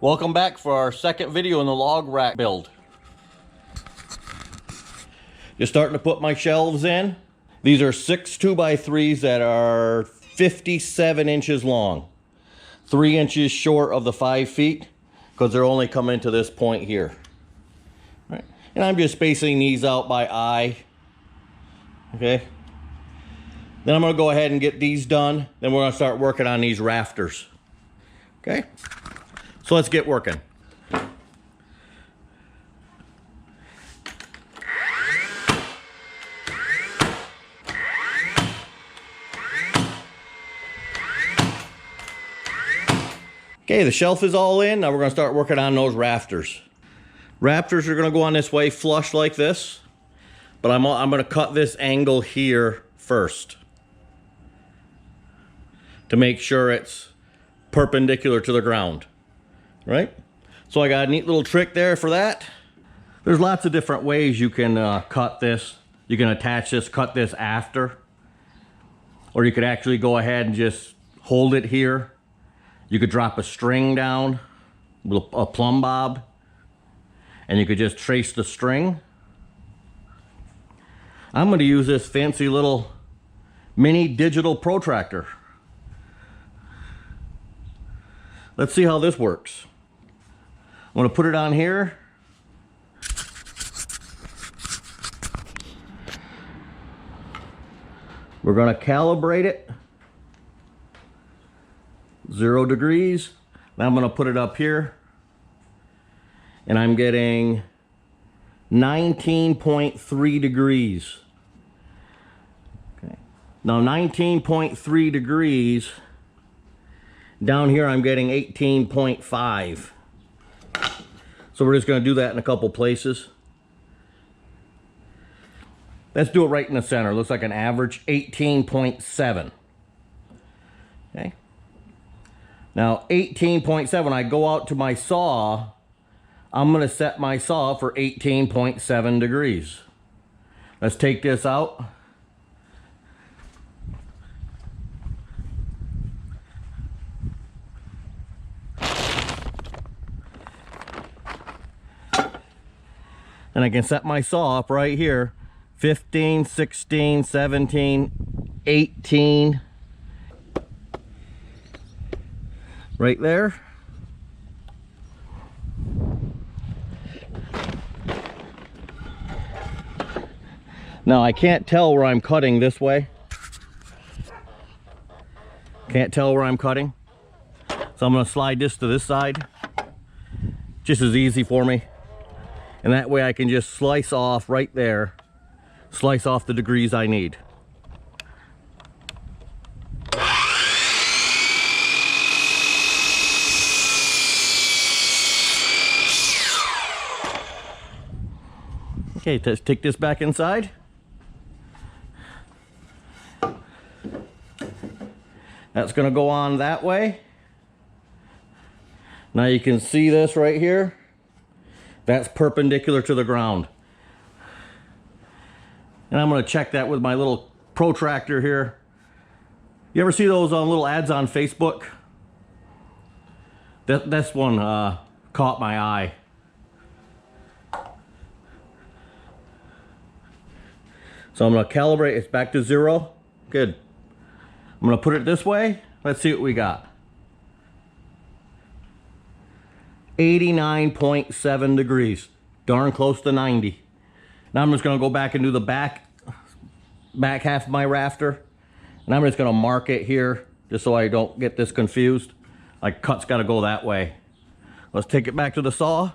Welcome back for our second video in the log rack build. Just starting to put my shelves in. These are 6 2x3s that are 57 inches long. 3 inches short of the 5 feet because they're only coming to this point here. Right. And I'm just spacing these out by eye. Okay. Then I'm going to go ahead and get these done. Then we're going to start working on these rafters. Okay. So let's get working. Okay, the shelf is all in. Now we're going to start working on those rafters. Rafters are going to go on this way flush like this. But I'm going to cut this angle here first to make sure it's perpendicular to the ground. Right? So I got a neat little trick there for that. There's lots of different ways you can cut this. You can attach this, cut this after. Or you could actually go ahead and just hold it here. You could drop a string down, a plumb bob, and you could just trace the string. I'm going to use this fancy little mini digital protractor. Let's see how this works. I'm going to put it on here. We're going to calibrate it. 0 degrees. Now I'm going to put it up here. And I'm getting 19.3 degrees. Okay. Now 19.3 degrees. Down here I'm getting 18.5. So we're just going to do that in a couple places. Let's do it right in the center. Looks like an average 18.7. Okay. Now 18.7, I go out to my saw. I'm going to set my saw for 18.7 degrees. Let's take this out. And I can set my saw up right here. 15, 16, 17, 18. Right there. Now I can't tell where I'm cutting this way. Can't tell where I'm cutting. So I'm going to slide this to this side. Just as easy for me. And that way I can just slice off right there. Slice off the degrees I need. Okay, let's take this back inside. That's going to go on that way. Now you can see this right here. That's perpendicular to the ground. And I'm going to check that with my little protractor here. You ever see those little ads on Facebook? This one caught my eye. So I'm going to calibrate. It's back to 0. Good. I'm going to put it this way. Let's see what we got. 89.7 degrees. Darn close to 90. Now I'm just going to go back and do the back half of my rafter. And I'm just going to mark it here just so I don't get this confused. Like cut's got to go that way. Let's take it back to the saw.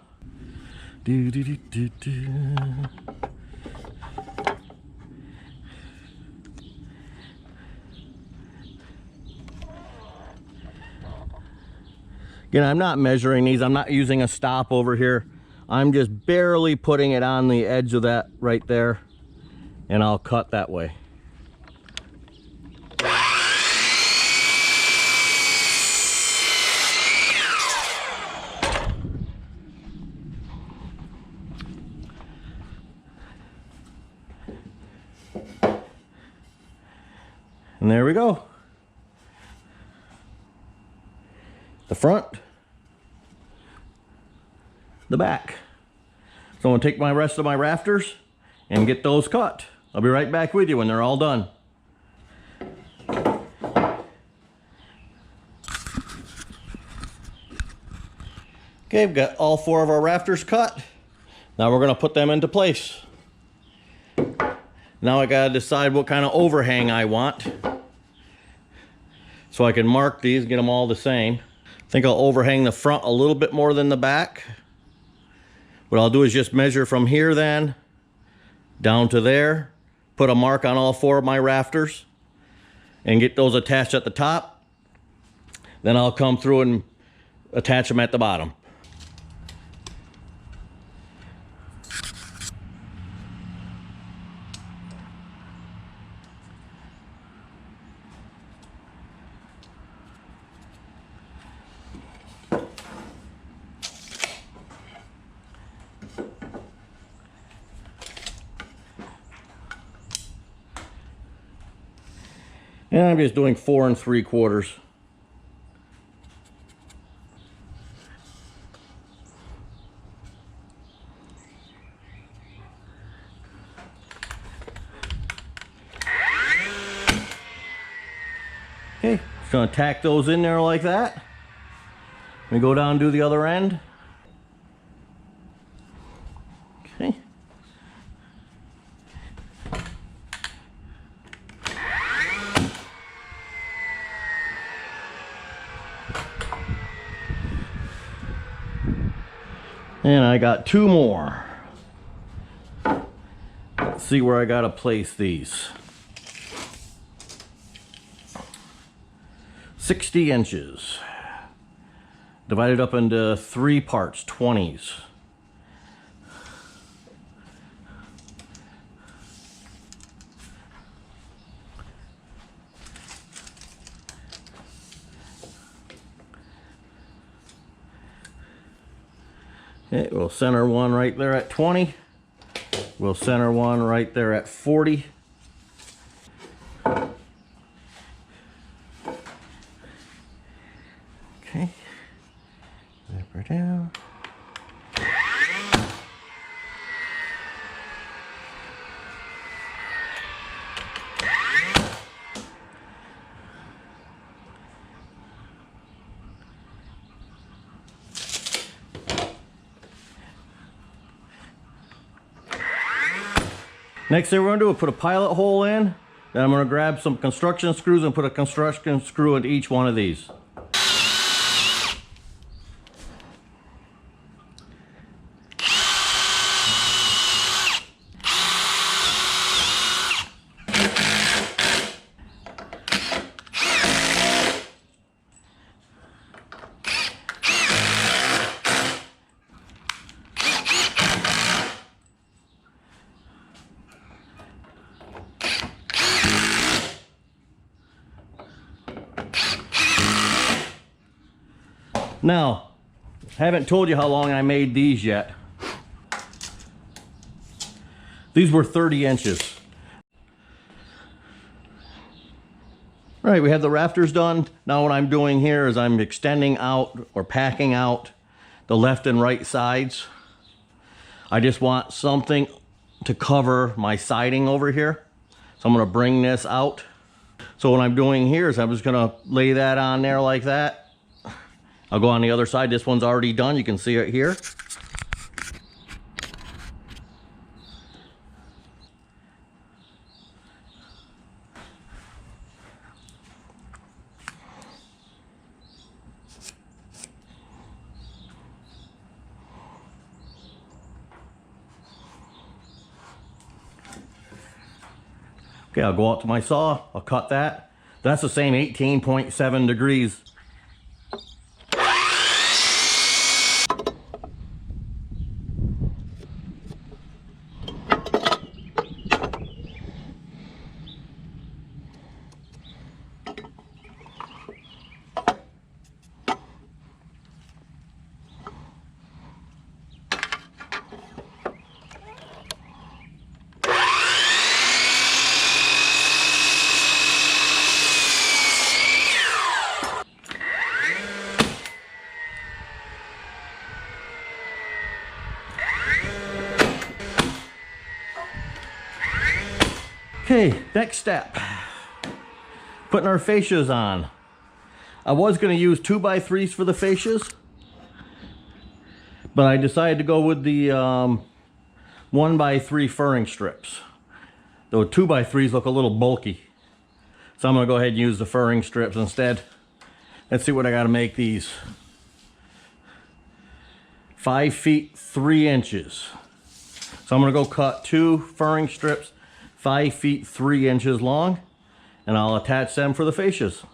Again, I'm not measuring these. I'm not using a stop over here. I'm just barely putting it on the edge of that right there. And I'll cut that way. And there we go. The front, the back. So I'm gonna take my rest of my rafters and get those cut. I'll be right back with you when they're all done. Okay, we've got all 4 of our rafters cut. Now we're gonna put them into place. Now I gotta decide what kind of overhang I want, so I can mark these, get them all the same. I think I'll overhang the front a little bit more than the back. What I'll do is just measure from here then down to there, put a mark on all 4 of my rafters, and get those attached at the top. Then I'll come through and attach them at the bottom. And I'm just doing 4 3/4. Okay, just gonna tack those in there like that. Let me go down and do the other end. Okay. And I got 2 more. Let's see where I gotta place these. 60 inches. Divided up into 3 parts, 20s. Okay, we'll center one right there at 20. We'll center one right there at 40. Okay, zip her down. Next thing we're going to do is put a pilot hole in. Then I'm going to grab some construction screws and put a construction screw into each one of these. Now, I haven't told you how long I made these yet. These were 30 inches. All right, we have the rafters done. Now what I'm doing here is I'm extending out or packing out the left and right sides. I just want something to cover my siding over here. So I'm gonna bring this out. So what I'm doing here is I'm just gonna lay that on there like that. I'll go on the other side. This one's already done. You can see it here. Okay, I'll go out to my saw. I'll cut that. That's the same 18.7 degrees. Okay, next step. Putting our fascias on. I was going to use 2x3s for the fascias, but I decided to go with the 1x3 furring strips. The 2x3s look a little bulky, so I'm going to go ahead and use the furring strips instead. Let's see what I got to make these. 5 feet 3 inches. So I'm going to go cut 2 furring strips 5 feet 3 inches long, and I'll attach them for the fascias.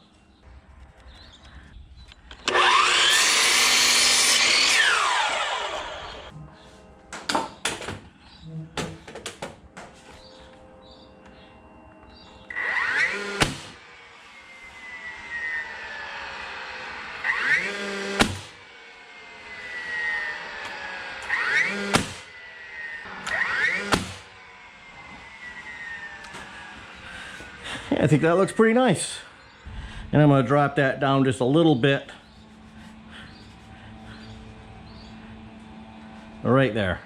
I think that looks pretty nice. And I'm going to drop that down just a little bit. Right there.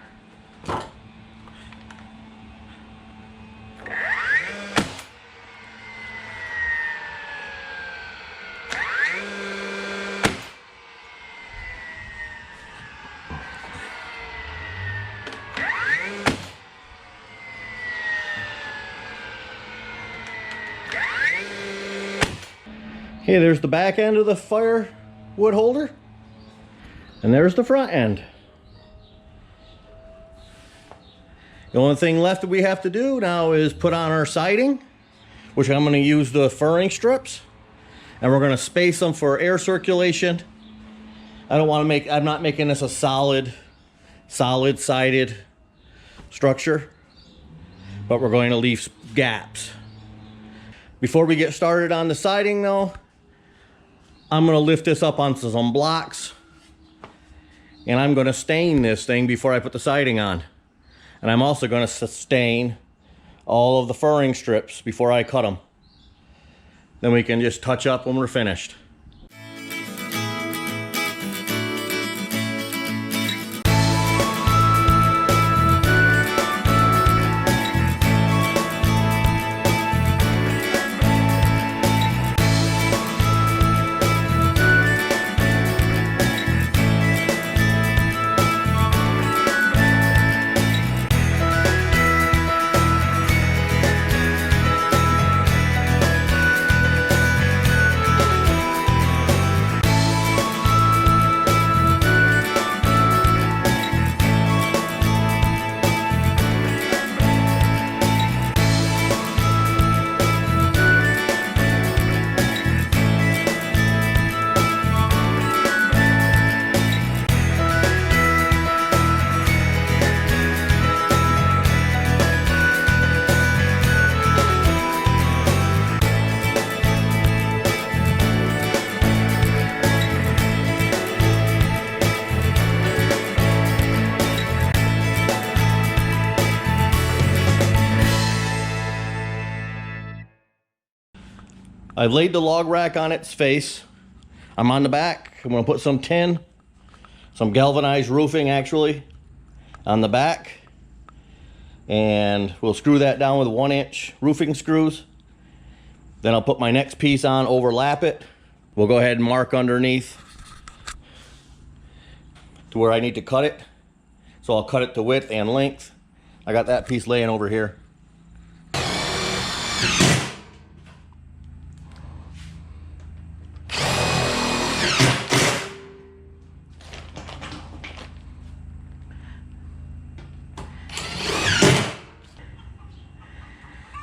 Okay, there's the back end of the firewood holder, and there's the front end. The only thing left that we have to do now is put on our siding, which I'm going to use the furring strips, and we're going to space them for air circulation. I'm not making this a solid sided structure, but we're going to leave gaps. Before we get started on the siding though, I'm going to lift this up onto some blocks, and I'm going to stain this thing before I put the siding on. And I'm also going to stain all of the furring strips before I cut them. Then we can just touch up when we're finished. I've laid the log rack on its face. I'm on the back. I'm going to put some tin, some galvanized roofing actually, on the back. And we'll screw that down with 1-inch roofing screws. Then I'll put my next piece on, overlap it. We'll go ahead and mark underneath to where I need to cut it. So I'll cut it to width and length. I got that piece laying over here.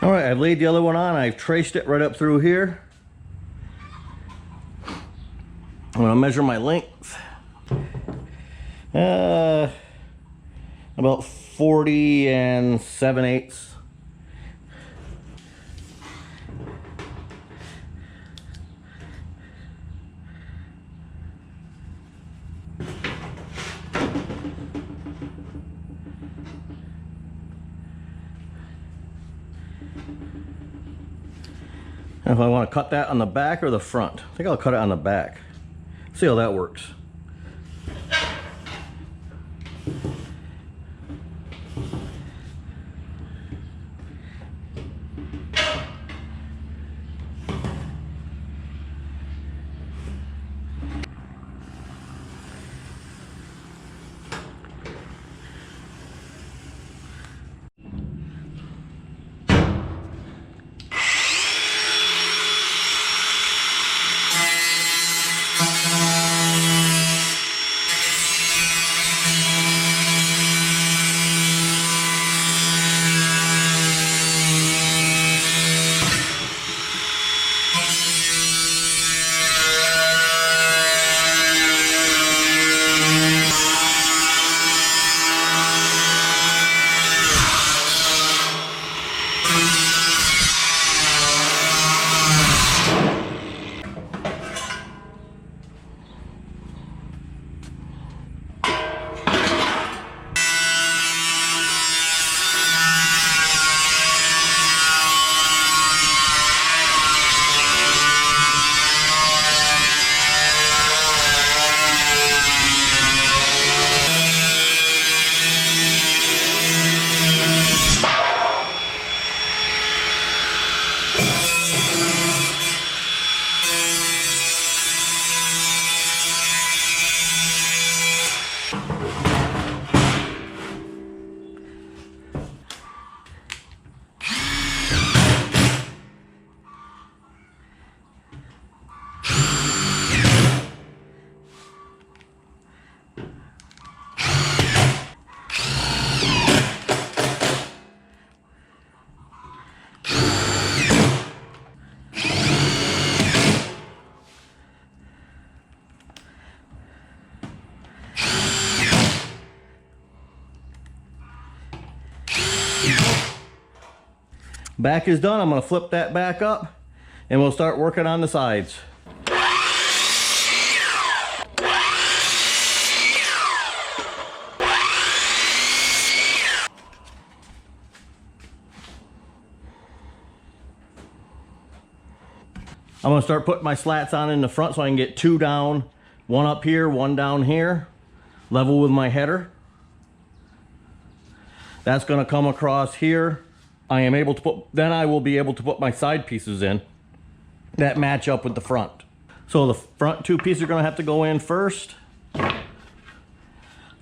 All right, I've laid the other one on. I've traced it right up through here. I'm gonna measure my length. About 40 7/8. If I want to cut that on the back or the front, I think I'll cut it on the back. See how that works. Back is done. I'm going to flip that back up and we'll start working on the sides. I'm going to start putting my slats on in the front so I can get 2 down, 1 up here, 1 down here, level with my header. That's going to come across here. Then I will be able to put my side pieces in that match up with the front. So the front 2 pieces are going to have to go in first.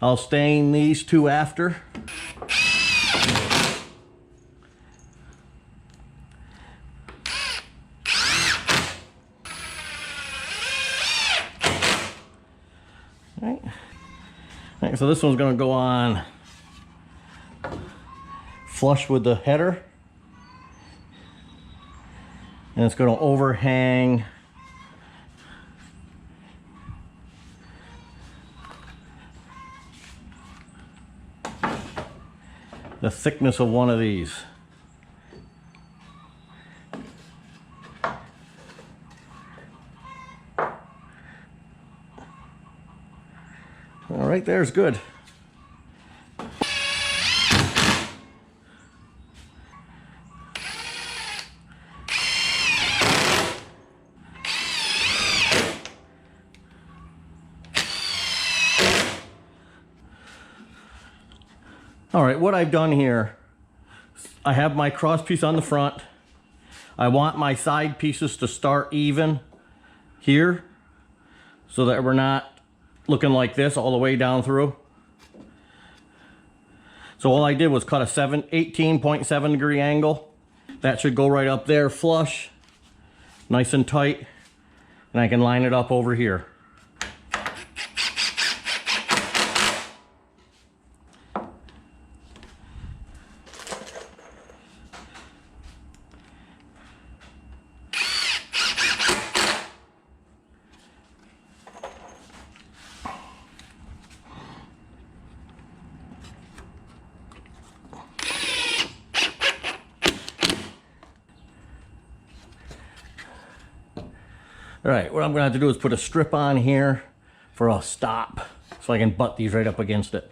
I'll stain these 2 after. Alright, so this one's going to go on flush with the header, and it's going to overhang the thickness of one of these. All right, there's good. All right, what I've done here, I have my cross piece on the front. I want my side pieces to start even here so that we're not looking like this all the way down through. So all I did was cut a 18.7 degree angle. That should go right up there flush, nice and tight, and I can line it up over here. All right, what I'm gonna have to do is put a strip on here for a stop so I can butt these right up against it.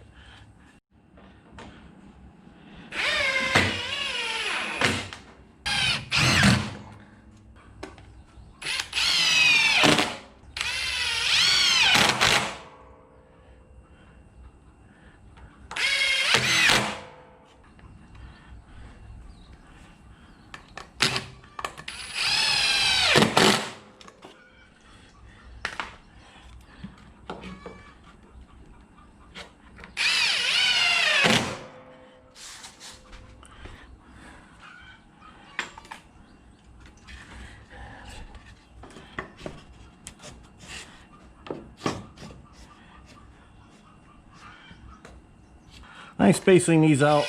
I'm spacing these out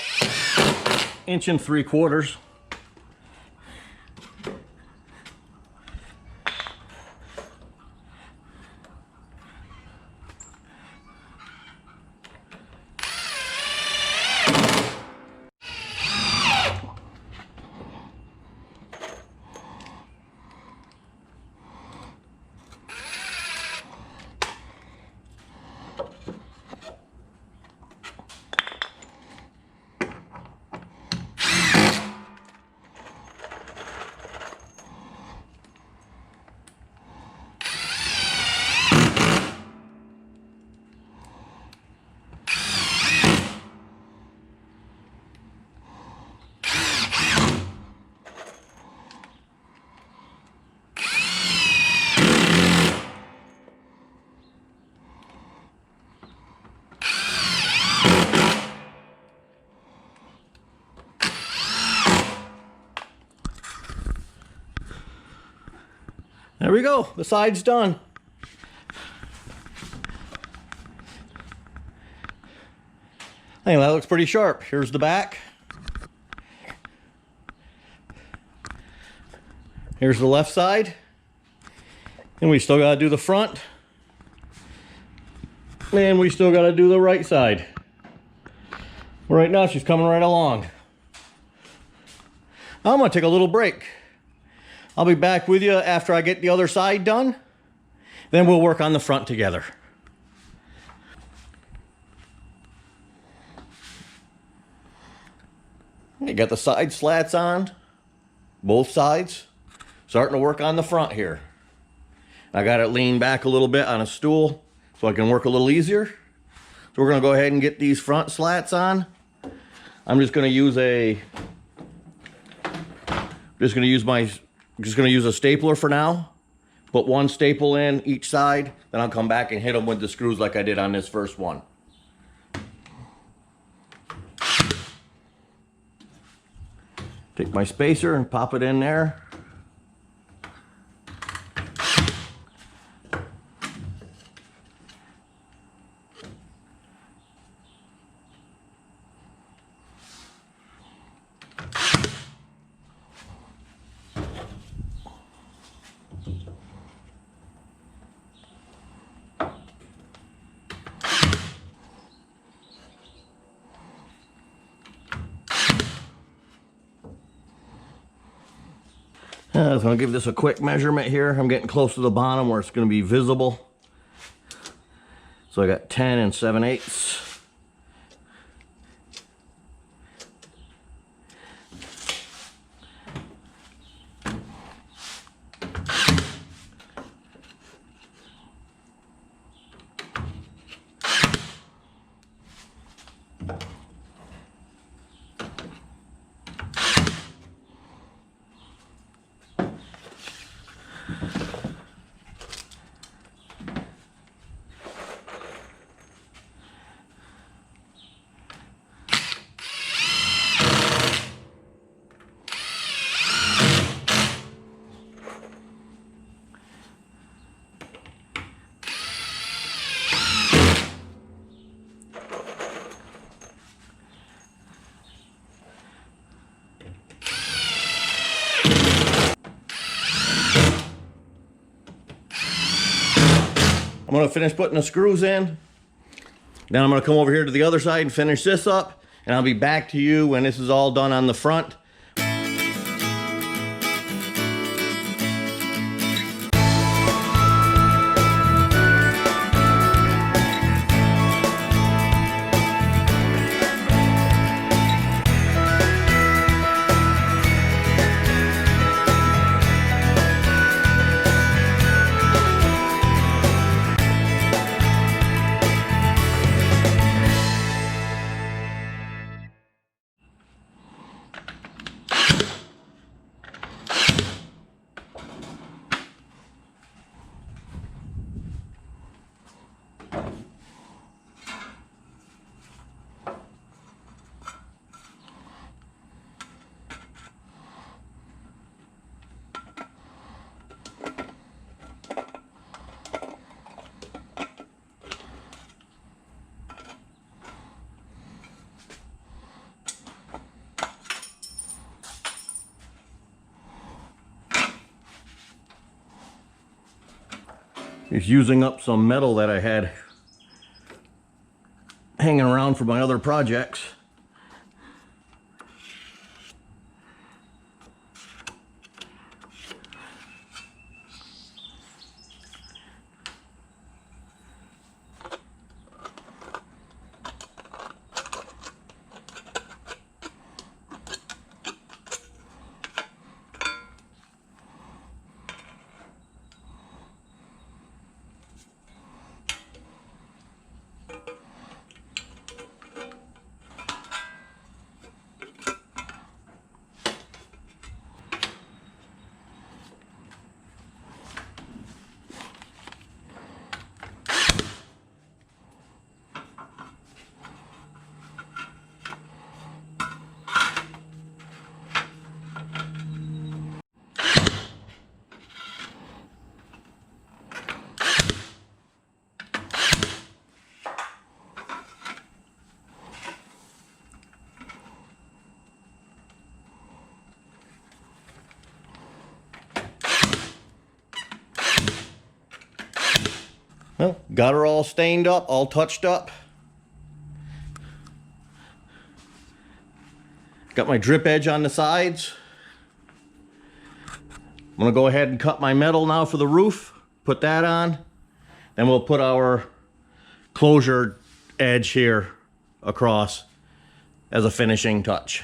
1 3/4 inches. There we go, the side's done. I think that looks pretty sharp. Here's the back. Here's the left side. And we still gotta do the front. And we still gotta do the right side. Right now she's coming right along. I'm gonna take a little break. I'll be back with you after I get the other side done. Then we'll work on the front together. You got the side slats on, both sides. Starting to work on the front here. I got it leaned back a little bit on a stool so I can work a little easier. So we're gonna go ahead and get these front slats on. I'm just gonna use a stapler for now. Put one staple in each side, then I'll come back and hit them with the screws like I did on this first one. Take my spacer and pop it in there. I was going to give this a quick measurement here. I'm getting close to the bottom where it's going to be visible. So I got 10 7/8. I'm going to finish putting the screws in. Then I'm going to come over here to the other side and finish this up. And I'll be back to you when this is all done on the front. Just using up some metal that I had hanging around for my other projects. Well, got her all stained up, all touched up. Got my drip edge on the sides. I'm gonna go ahead and cut my metal now for the roof, put that on, then we'll put our closure edge here across as a finishing touch.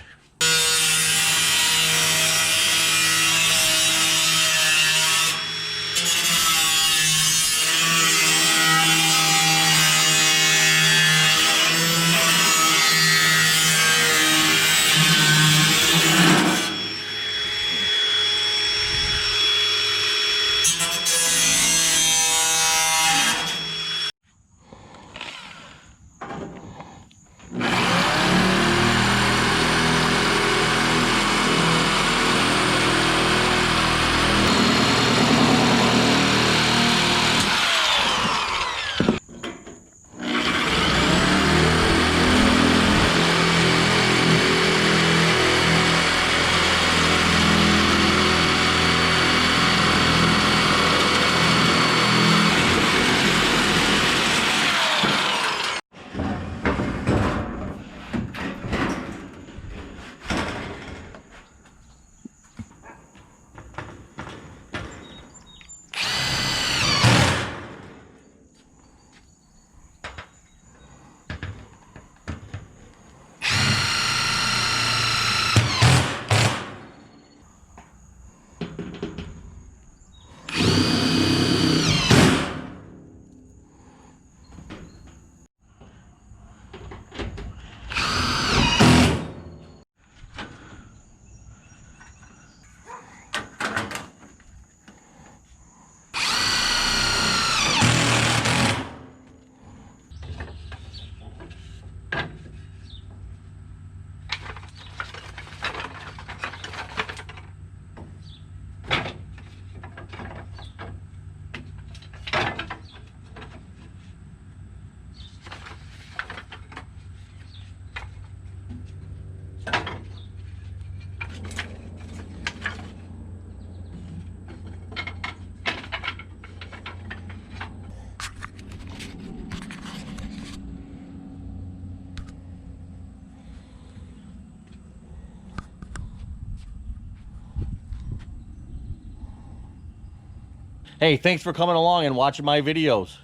Hey, thanks for coming along and watching my videos.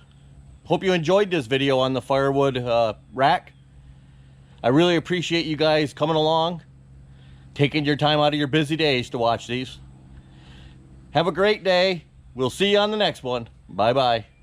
Hope you enjoyed this video on the firewood rack. I really appreciate you guys coming along, taking your time out of your busy days to watch these. Have a great day. We'll see you on the next one. Bye-bye.